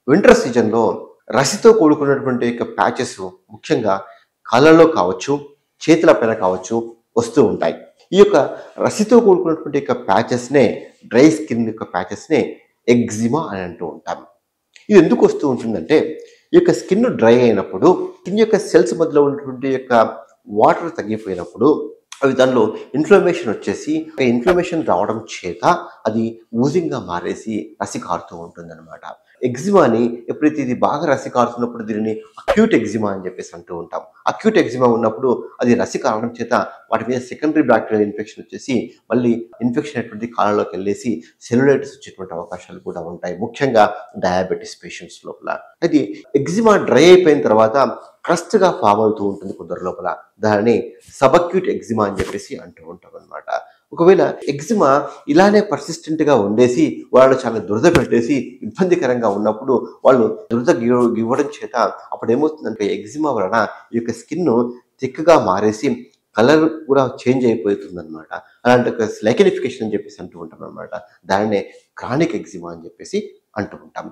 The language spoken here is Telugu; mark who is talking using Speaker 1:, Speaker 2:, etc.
Speaker 1: వింటర్ సీజన్‌లో రసితో కూడుకున్నటువంటి యొక్క ప్యాచెస్ ముఖ్యంగా కాళ్ళలో కావచ్చు, చేతుల పైన కావచ్చు వస్తూ ఉంటాయి. ఈ యొక్క రసితో కూడుకున్నటువంటి యొక్క ప్యాచెస్‌నే డ్రై స్కిన్ యొక్క ప్యాచెస్‌నే ఎగ్జిమా అని అంటూ ఉంటాం. ఇది ఎందుకు వస్తూ ఉంటుందంటే, ఈ యొక్క స్కిన్ డ్రై అయినప్పుడు స్కిన్ యొక్క సెల్స్ మధ్యలో ఉన్నటువంటి యొక్క వాటర్ తగ్గిపోయినప్పుడు అవి దానిలో ఇన్‌ఫ్లమేషన్ వచ్చేసి, ఆ ఇన్‌ఫ్లమేషన్ రావడం చేత అది ఊజింగ్‌గా మారేసి రసి కారుతూ ఉంటుందన్నమాట. ఎగ్జిమాని ఎప్పుడైతే ఇది బాగా రసి కారుతున్నప్పుడు దీనిని అక్యూట్ ఎగ్జిమా అని చెప్పేసి అంటూ ఉంటాం. అక్యూట్ ఎగ్జిమా ఉన్నప్పుడు అది రసి కారడం చేత వాటి మీద సెకండరీ బ్యాక్టీరియల్ ఇన్ఫెక్షన్ వచ్చేసి మళ్ళీ ఇన్ఫెక్షన్ అనేటువంటిది కాళ్ళలోకి వెళ్ళేసి సెల్యులైటిస్ వచ్చేటువంటి అవకాశాలు కూడా ఉంటాయి. ముఖ్యంగా డయాబెటిస్ పేషెంట్స్ లోపల. అయితే ఎగ్జిమా డ్రై అయిపోయిన తర్వాత క్రస్ట్‌గా ఫార్మ్ అవుతూ ఉంటుంది కొందరి లోపల. దానిని సబక్యూట్ ఎగ్జిమా అని చెప్పేసి అంటూ ఉంటామనమాట. ఒకవేళ ఎగ్జిమా ఇలానే పర్సిస్టెంట్‌గా ఉండేసి, వాళ్ళు చాలా దురద పెట్టేసి ఇబ్బందికరంగా ఉన్నప్పుడు వాళ్ళు దురద గివ్వడం చేత అప్పుడేమవుతుందంటే ఎగ్జిమా వలన ఈ యొక్క స్కిన్ను థిక్‌గా మారేసి కలర్ కూడా చేంజ్ అయిపోతుందనమాట. అలాంటి ఒక స్లైకెనిఫికేషన్ అని చెప్పేసి అంటూ ఉంటామనమాట. దాన్నే క్రానిక్ ఎగ్జిమా అని చెప్పేసి అంటూ ఉంటాం.